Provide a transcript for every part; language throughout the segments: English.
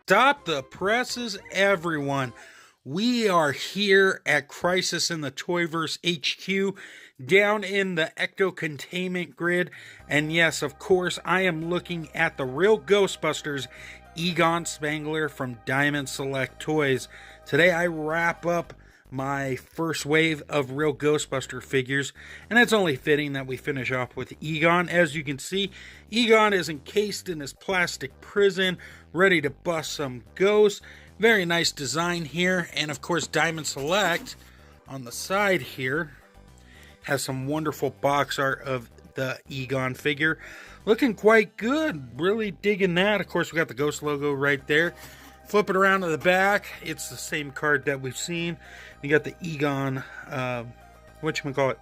Stop the presses, everyone. We are here at Crisis in the Toyverse HQ, down in the Ecto Containment Grid. And yes, of course, I am looking at the real Ghostbusters, Egon Spengler from Diamond Select Toys. Today I wrap up my first wave of real Ghostbuster figures, and it's only fitting that we finish off with Egon. As you can see, Egon is encased in his plastic prison, ready to bust some ghosts. Very nice design here, and of course Diamond Select on the side here has some wonderful box art of the Egon figure. Looking quite good, really digging that. Of course we got the Ghost logo right there. Flip it around to the back, it's the same card that we've seen. You got the Egon, whatchamacallit,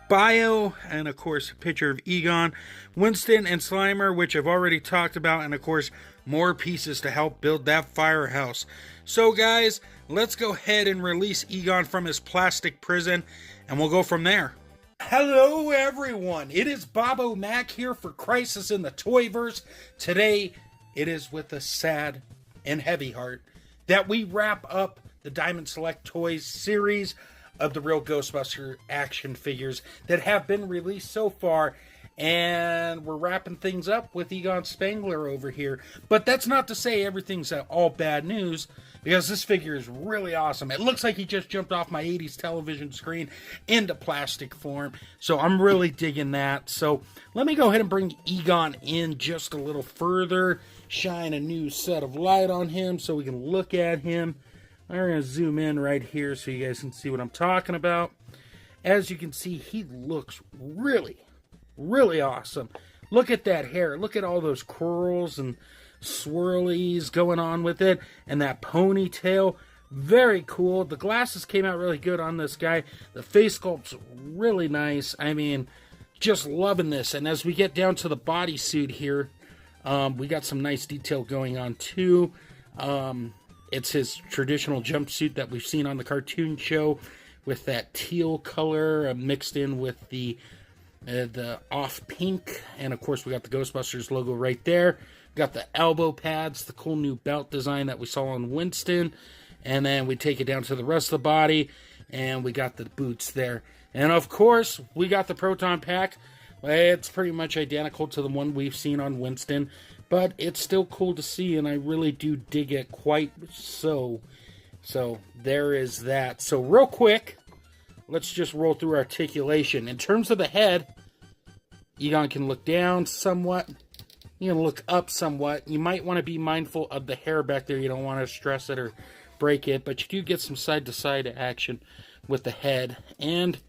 bio, and of course a picture of Egon, Winston, and Slimer, which I've already talked about, and of course more pieces to help build that firehouse. So guys, let's go ahead and release Egon from his plastic prison, and we'll go from there. Hello everyone, it is Bobo Mac here for Crisis in the Toyverse. Today, it is with a sad and heavy heart that we wrap up the Diamond Select Toys series of the real Ghostbuster action figures that have been released so far, and we're wrapping things up with Egon Spengler over here. But that's not to say everything's all bad news, because this figure is really awesome. It looks like he just jumped off my 80s television screen into plastic form, so I'm really digging that. So let me go ahead and bring Egon in just a little further, shine a new set of light on him so we can look at him. I'm going to zoom in right here so you guys can see what I'm talking about. As you can see, he looks really awesome. Look at that hair. Look at all those curls and swirlies going on with it, and that ponytail. Very cool. The glasses came out really good on this guy. The face sculpt's really nice. I mean, just loving this. And as we get down to the bodysuit here, we got some nice detail going on too. It's his traditional jumpsuit that we've seen on the cartoon show, with that teal color mixed in with the off pink. And of course we got the Ghostbusters logo right there. Got the elbow pads, the cool new belt design that we saw on Winston. And then we take it down to the rest of the body, and we got the boots there. And of course we got the proton pack. It's pretty much identical to the one we've seen on Winston, but it's still cool to see, and I really do dig it quite so. So there is that. So real quick, let's just roll through articulation. In terms of the head, Egon can look down somewhat. You can look up somewhat. You might want to be mindful of the hair back there. You don't want to stress it or break it, but you do get some side-to-side action with the head, and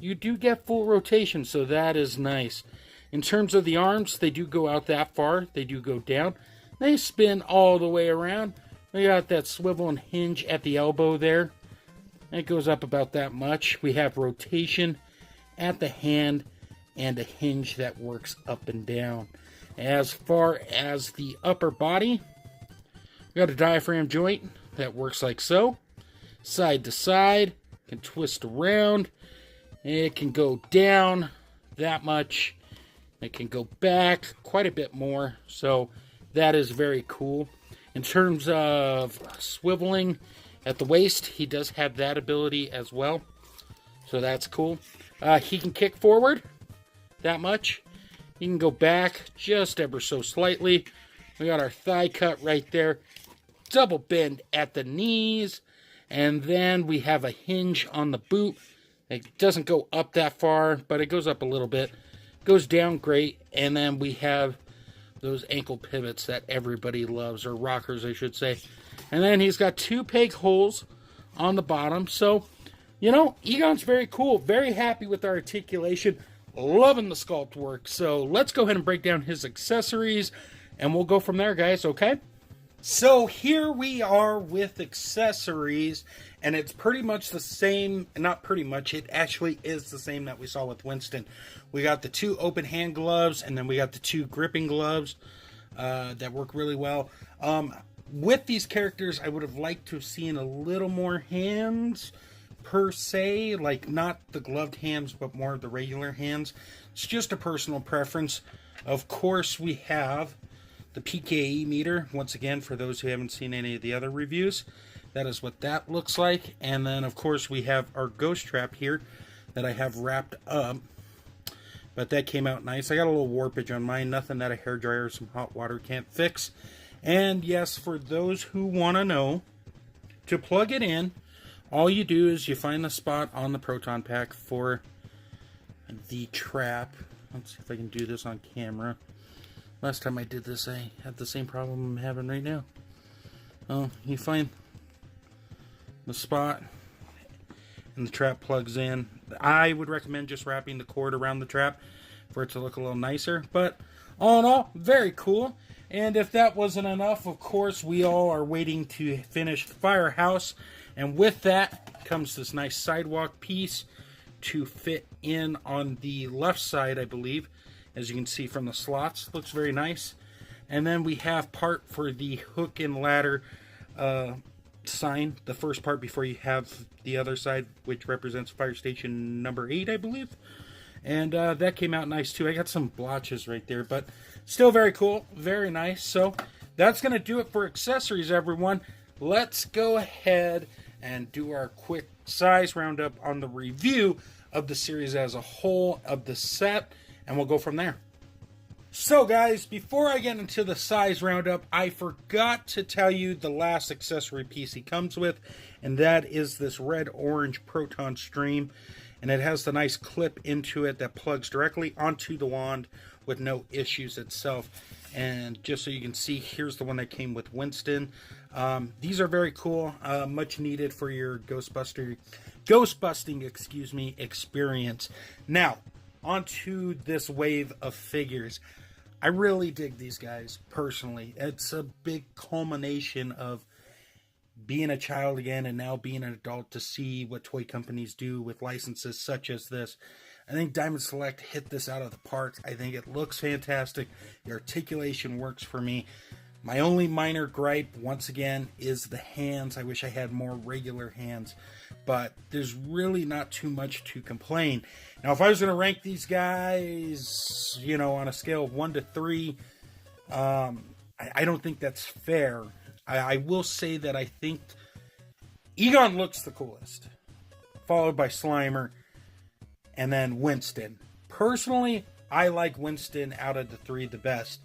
you do get full rotation, so that is nice. In terms of the arms, they do go out that far. They do go down. They spin all the way around. We got that swivel and hinge at the elbow there. It goes up about that much. We have rotation at the hand and a hinge that works up and down. As far as the upper body, we got a diaphragm joint that works like so. Side to side, can twist around. It can go down that much. It can go back quite a bit more. So that is very cool. In terms of swiveling at the waist, he does have that ability as well. So that's cool. He can kick forward that much. He can go back just ever so slightly. We got our thigh cut right there. Double bend at the knees. And then we have a hinge on the boot. It doesn't go up that far, but it goes up a little bit. Goes down great. And then we have those ankle pivots that everybody loves, or rockers I should say. And then he's got two peg holes on the bottom. So, you know, Egon's very cool. Very happy with our articulation. Loving the sculpt work. So let's go ahead and break down his accessories, and we'll go from there, guys, okay? So here we are with accessories, and it's pretty much the same. Not pretty much, it actually is the same that we saw with Winston. We got the two open hand gloves, and then we got the two gripping gloves that work really well. With these characters, I would have liked to have seen a little more hands per se, like not the gloved hands, but more of the regular hands. It's just a personal preference. Of course, we have the PKE meter. Once again, for those who haven't seen any of the other reviews, that is what that looks like. And then, of course, we have our ghost trap here that I have wrapped up. But that came out nice. I got a little warpage on mine. Nothing that a hairdryer or some hot water can't fix. And yes, for those who want to know, to plug it in, all you do is you find the spot on the proton pack for the trap. Let's see if I can do this on camera. Last time I did this, I had the same problem I'm having right now. Oh, you find the spot and the trap plugs in. I would recommend just wrapping the cord around the trap for it to look a little nicer. But all in all, very cool. And if that wasn't enough, of course, we all are waiting to finish Firehouse. And with that comes this nice sidewalk piece to fit in on the left side, I believe. As you can see from the slots, looks very nice. And then we have part for the hook and ladder sign, the first part before you have the other side, which represents fire station number 8, I believe. And that came out nice too. I got some blotches right there, but still very cool, very nice. So that's going to do it for accessories, everyone. Let's go ahead and do our quick size roundup on the review of the series as a whole, of the set, and we'll go from there. So guys, before I get into the size roundup, I forgot to tell you the last accessory piece he comes with, and that is this red-orange proton stream. And it has the nice clip into it that plugs directly onto the wand with no issues itself. And just so you can see, here's the one that came with Winston. These are very cool, much needed for your ghostbusting experience. Now, onto this wave of figures. I really dig these guys, personally. It's a big culmination of being a child again and now being an adult to see what toy companies do with licenses such as this. I think Diamond Select hit this out of the park. I think it looks fantastic. The articulation works for me. My only minor gripe, once again, is the hands. I wish I had more regular hands, but there's really not too much to complain. Now, if I was going to rank these guys, you know, on a scale of 1 to 3, I don't think that's fair. I will say that I think Egon looks the coolest, followed by Slimer, and then Winston. Personally, I like Winston out of the 3 the best,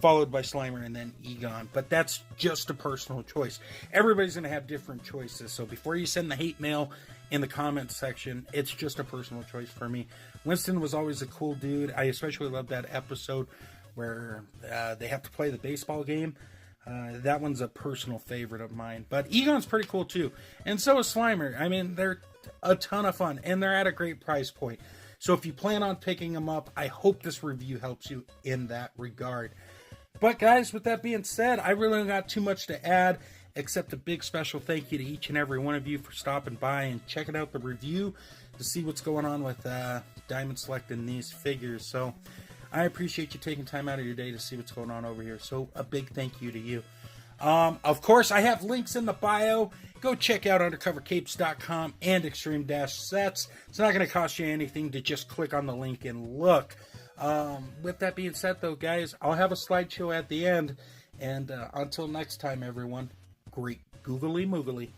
followed by Slimer and then Egon. But that's just a personal choice. Everybody's going to have different choices. So before you send the hate mail in the comments section, it's just a personal choice for me. Winston was always a cool dude. I especially love that episode where they have to play the baseball game. That one's a personal favorite of mine. But Egon's pretty cool too. And so is Slimer. I mean, they're a ton of fun. And they're at a great price point. So if you plan on picking them up, I hope this review helps you in that regard. But guys, with that being said, I really don't got too much to add, except a big special thank you to each and every one of you for stopping by and checking out the review to see what's going on with Diamond Select and these figures. So I appreciate you taking time out of your day to see what's going on over here. So a big thank you to you. Of course, I have links in the bio. Go check out undercovercapes.com and extreme-sets. It's not going to cost you anything to just click on the link and look. With that being said, though, guys, I'll have a slideshow at the end. And until next time, everyone, great googly moogly.